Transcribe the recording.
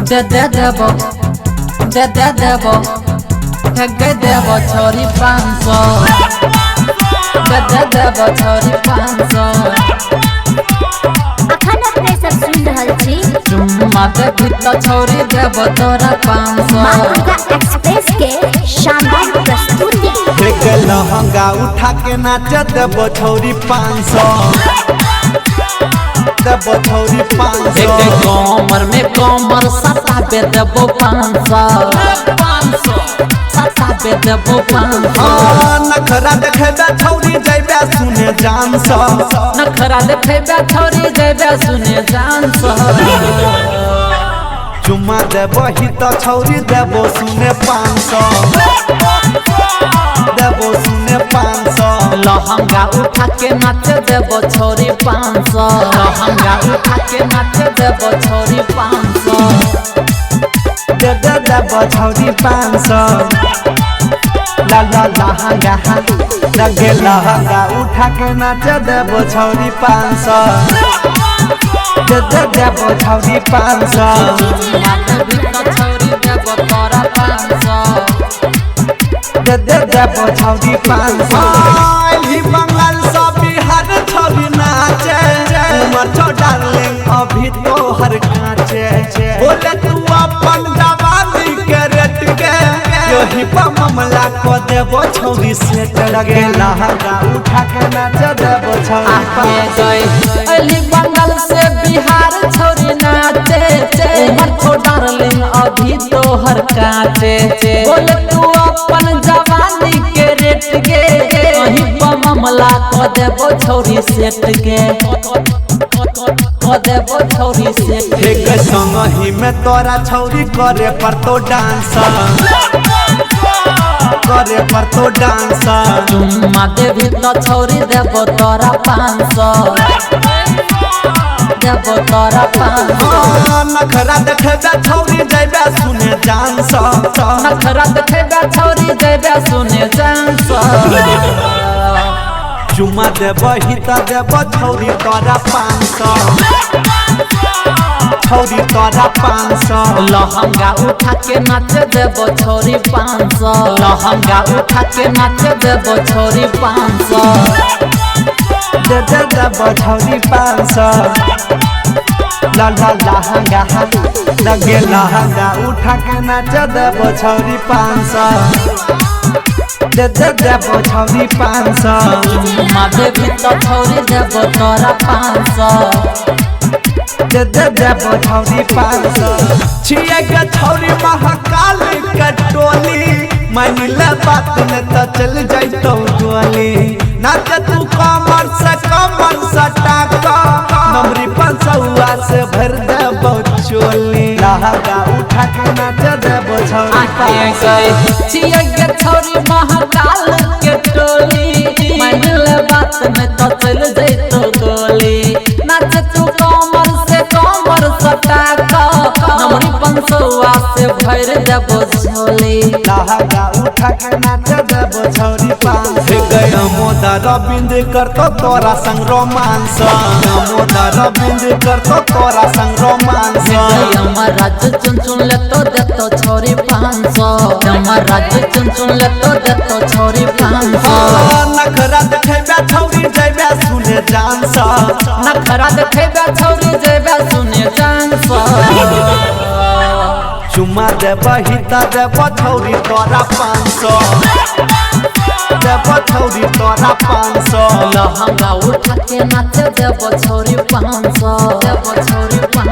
देबो ठग देबो छोरी 500 देबो छोरी 500 अखन अपने सब सुन रहल छी चुम्मा देबी तो छोरी देबो तोरा 500 माँ दुर्गा एक्सप्रेस के शानदार प्रस्तुति एक लहंगा उठा के नाच देबो छोरी 500 देबो छोरी 500 एक कमर में कमर सता पे देबो 500 सता पे देबो 500 नखरा देखेबे छोरी जइबे सुने जान सा नखरा देखेबे छोरी जइबे सुने जान सा चुम्मा देबो ही तो छोरी देबो सुने 500 देबो सुने 500 लहंगा उठा के नाच देबो छोरी 500 लहंगा उठा के नाच देबो छोरी 500 देबो छोरी 500 लहंगा लगे लहंगा उठा के नाच देबो छोरी 500 देबो छोरी 500 छोरी देबो तोरा 500 देबो छोरी 500 ही बंगाल से बिहार छोरी नाचे उमर तो डार्लिंग अभी तो हर कांचे बोले तू अपन जवानी के रेट के यही पर मामला को देबो छोरी सेट लगे लहंगा उठा के नाच देबो छोरी 500 अली बंगाल से बिहार छोरी नाचे उमर तो डार्लिंग अभी तो हर कांचे बोले तू अपन जवानी के रेट के वही पर मामला को देबो छोरी सेट के को देबो छोरी सेट एक संग ही में तोरा छोरी करे पर तो डांस करे पर तो डांस चुम्मा देबी तो छोरी देबो तोरा 500 देबो तोरा 500 नखरा देखेबे छोरी जइबे सुने जान सा नखरा देखेबे छोरी जइबे सुने जान सा चुम्मा देबो ही तो देबो छोरी तोरा 500 छोरी तोरा 500 लहंगा उठा के नाच देबो छोरी 500 लहंगा उठा के नाच देबो छोरी 500 देबो छोरी 500 लहंगा लगे लहंगा उठा के नाच देबो छोरी 500 देबो छोरी 500 चुम्मा देबी तो छोरी देबो तोरा 500 देबो छोरी 500 छिए के छोरी महाकाल के टोली मानिले बात ने तो चल जाइतो गोली नाच तू कमर से सटा नमरी 500 से भर देबो चोली लहंगा उठा के नाच देबो छोरी 500 छिए के छोरी महाकाल के टोली मानिले बात में तो चल जइतो गोली नाच तू कमर से कमर सटा नमरी 500 से भर देबो झोली लहंगा उठा के नाच देबो छोरी 500 गया मोदा रविंद कर तो तोरा संग रोमांस मोदा रविंद कर तो तोरा संग रोमांस हमर राज्य चुन ले तो देतो छोरी 500 हमर राज्य चुन ले तो देतो छोरी 500 नखरा देखेबे छोरी जइबे सुने जान सा नखरा देखेबे छोरी जइबे सुने जान सा चुम्मा देबो ही तो देबो छोरी तोरा 500 देबो छोरी तोरा 500 लहंगा उठा के नाच देबो छोरी 500 देबो छोरी 500